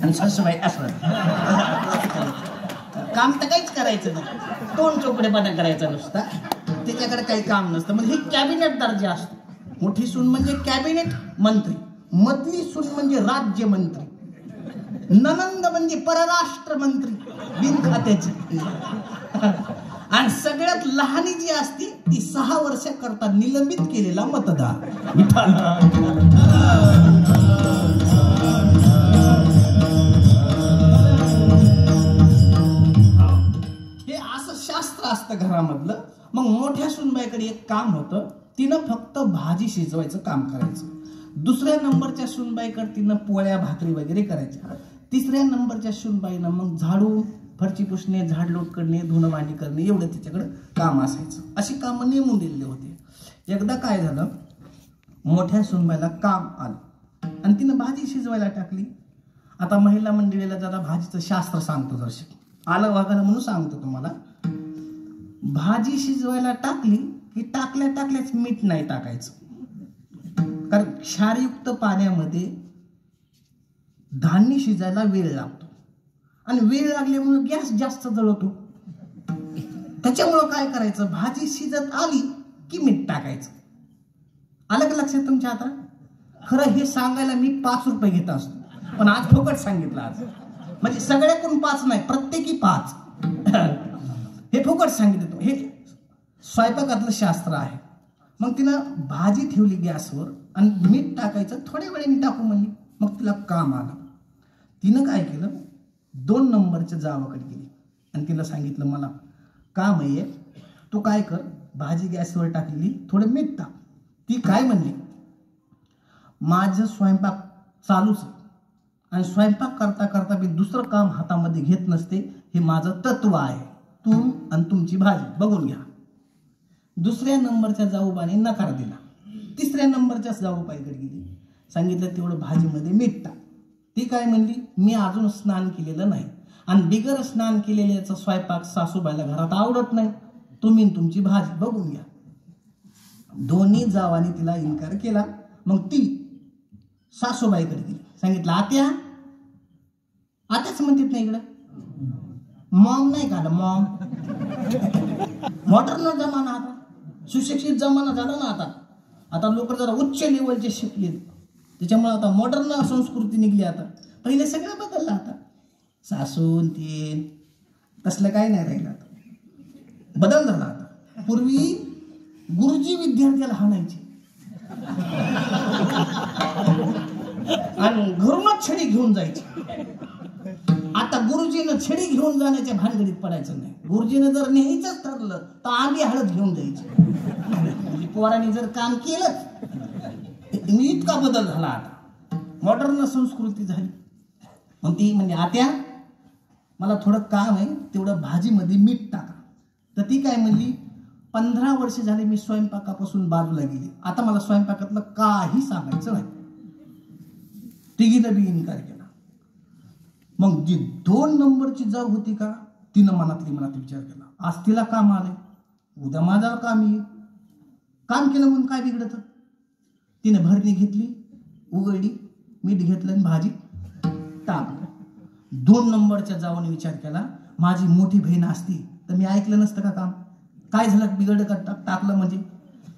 आणि सासूबाई असं काम तर काहीच करायचं नाही, तोंड चोपडेपणा करायचा नुसता, त्याच्याकडे काही काम नसतं. म्हणजे हे कॅबिनेट दर्जा असतो. मोठी सून म्हणजे कॅबिनेट मंत्री, मधली सून म्हणजे राज्यमंत्री, ननंद म्हणजे परराष्ट्र मंत्री बिन खात्याची, आणि सगळ्यात लहानी जी असती ती 6 वर्षाकरता निलंबित केलेला मतदार. हे असं शास्त्र असतं घरामधलं. मग मोठ्या सुनबाईकडे एक काम होतं, तिनं फक्त भाजी शिजवायचं काम करायचं. दुसऱ्या नंबरच्या सुनबाईकडे तिनं पोळ्या भाकरी वगैरे करायच्या. तिसऱ्या नंबरच्या सुनबाईनं मग झाडू फरची पुसणे, झाडलोट करणे, धुणं भांडी करणे एवढं तिच्याकडं काम असायचं. अशी कामं नेमून दिलेले होते. एकदा काय झालं, मोठ्या सुनबाईला काम आलं आणि तिनं भाजी शिजवायला टाकली. आता महिला मंडळीला जरा भाजीचं शास्त्र सांगतो, जर आलं वागायला म्हणून सांगतो तुम्हाला. भाजी शिजवायला टाकली की टाकल्याच मीठ नाही टाकायचं, कारण क्षारयुक्त पाण्यामध्ये धान्य शिजायला वेळ लागतो आणि वेळ लागल्यामुळे गॅस जास्त जळतो. त्याच्यामुळं काय करायचं, भाजी शिजत आली की मीठ टाकायचं. आलं का लक्षात तुमच्या? आता खरं हे सांगायला मी 5 रुपये घेत असतो, पण आज फुकट सांगितलं. आज म्हणजे सगळ्याकडून 5 नाही, प्रत्येकी 5 हे फुकट सांगितलं. हे स्वयंपाकातलं शास्त्र आहे. मग तिनं भाजी ठेवली गॅसवर आणि मीठ टाकायचं, थोड्या वेळाने टाकू म्हणली. मग तिला काम आलं. तिनं काय केलं, 2 नंबरच्या जावाकडे गेली आणि तिला सांगितलं मला काम आहे, तू काय कर, भाजी गॅसवर टाकलेली, थोडं मीठ टाक. ती काय म्हणली, माझं स्वयंपाक चालूच आहे आणि स्वयंपाक करता करता मी दुसरं काम हातामध्ये घेत नसते, हे माझं तत्व आहे. तू आणि तुमची भाजी बघून घ्या. दुसऱ्या नंबरच्या जाऊबाने नकार दिला. तिसऱ्या नंबरच्या जाऊबाईकडे गेली, सांगितलं तेवढं भाजीमध्ये मीठ टाक. ती काय म्हणली, मी अजून स्नान केलेलं नाही आणि बिगर स्नान केलेल्याचा स्वयंपाक सासूबाईला घरात आवडत नाही, तुम्ही तुमची भाजी बघून घ्या. दोन्ही जावांनी तिला इन्कार केला. मग ती सासूबाईकडे गेली, सांगितलं आत्याच म्हणतात ना इकडं, मॉम नाही का, मॉम. मॉडर्न जमाना, आता सुशिक्षित जमाना झाला ना. आता लोक जरा उच्च लेवलचे शिकले, त्याच्यामुळे आता मॉडर्न संस्कृती निघली. आता पहिले सगळं बदललं. आता सासून ते तसलं काय नाही राहिलं, आता बदल झाला. आता पूर्वी गुरुजी विद्यार्थ्याला हाणायचे आणि घरूनच छडी घेऊन जायचे. आता गुरुजीनं छडी घेऊन जाण्याच्या भानगडीत पडायचं नाही. गुरुजीनं जर न्यायचंच ठरलं तर आंबी हळद घेऊन जायची. पोरांनी जर काम केलं, इतका बदल झाला. आता मॉडर्न संस्कृती झाली. मग ती म्हणजे आत्या मला थोडं काम आहे, तेवढं भाजीमध्ये मीठ टाका. तर ती काय म्हणली, 15 वर्ष झाले मी स्वयंपाकापासून बाजूला गेली, आता मला स्वयंपाकातलं काही सांगायचं नाही. तिघीनं बी इन्कार केला. मग जी 2 नंबरची जाऊ होती का, तिनं मनात विचार केला, आज तिला काम आलंय, उद्या माझा काम येईल. काम केलं म्हणून काय बिघडत. तिने भरणी घेतली, उघडली, मीठ घेतलं आणि भाजी टाकलं. 2 नंबरच्या जाऊन विचार केला, माझी मोठी बहीण असती तर मी ऐकलं नसतं का काम, काय झालं बिघडलं का टाकलं. म्हणजे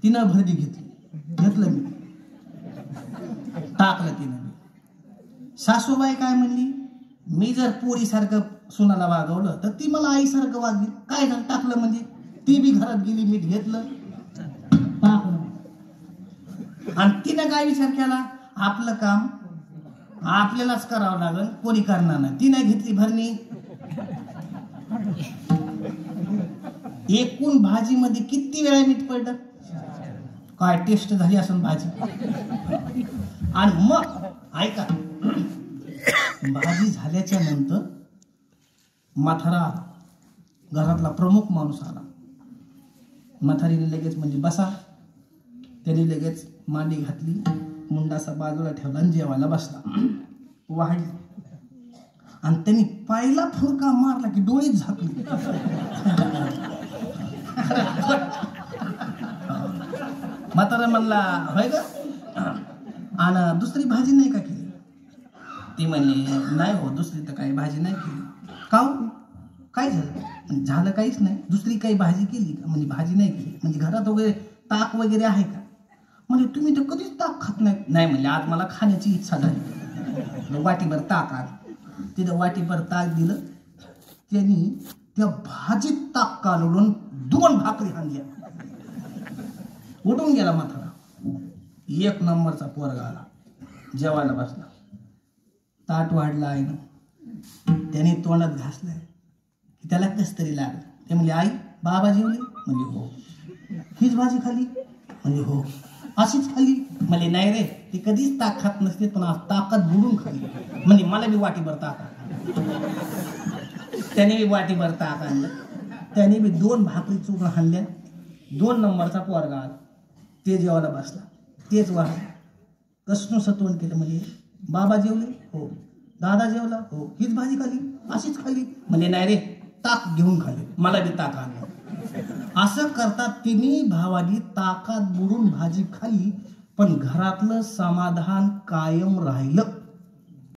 तिनं भरणी घेतली, घेतलं मी टाकलं. तिनं सासूबाई काय म्हणली, मी जर पोरीसारखं सुनाला वागवलं तर ती मला आईसारखं वागली. काय झालं, टाकलं म्हणजे ती बी घरात गेली, मीठ घेतलं टाकलं. आणि तिनं काय विचार केला, आपलं काम आपल्यालाच करावं लागेल, कोणी करणार नाही. तिने घेतली भरणी. एकूण भाजीमध्ये किती वेळा मीठ पडलं, काय टेस्ट झाली असून भाजी. आणि मग ऐका, भाजी झाल्याच्या नंतर म्हातारा आला, घरातला प्रमुख माणूस आला. म्हातारीने लगेच म्हणजे बसा, त्याने लगेच मांडी घातली, मुंडासा बाजूला ठेवला आणि जेवायला बसला. वाढली आणि त्यांनी पहिला फुरका मारला की डोळीच झाकली. म्हातारा म्हणला, होय का, आणि दुसरी भाजी नाही का केली. ते म्हणले नाही हो दुसरी तर काही भाजी नाही केली. का हो काय झालं? झालं काहीच नाही. दुसरी काही भाजी केली का? म्हणजे भाजी नाही केली. म्हणजे घरात वगैरे ताक वगैरे आहे का? म्हणजे तुम्ही तर कधीच ताक खात नाही. नाही म्हणले आज मला खाण्याची इच्छा झाली. वाटीभर ताक आण. तिथं वाटीभर ताक दिलं. त्यांनी त्या भाजीत ताक कालवून 2 भाकरी आणल्या. उडून गेला म्हातारा. 1 नंबरचा पोरगा आला. जेवायला बसला. ताट वाढला आईनं. त्याने तोंडात घासलंय. त्याला कस तरी लागलं. ते म्हणले आई बाबा जेवले? म्हणजे हो. हीच भाजी खाली? म्हणजे हो. अशीच खाली? म्हणजे नाही रे ते कधीच ताक खात नसते पण आज ताकात बुडून खाली. म्हणजे मला बी वाटीभर ताक आणलं. त्याने बी वाटीभर ताक आणलं. त्याने बी 2 भाकरी चुरून आणल्या. 2 नंबरचा पोरगा आला. ते जेवायला बसला. तेच वाढ कसं सतवण केलं. म्हणजे बाबा जेवले? हो. दादा जेवला? हो. हीच भाजी खाली? अशीच खाली? म्हणजे नाही रे ताक घेऊन खाली. मला बी ताक आणलं. असं करतात तिन्ही भावांनी ताकात बुडून भाजी खाल्ली पण घरातलं समाधान कायम राहिलं.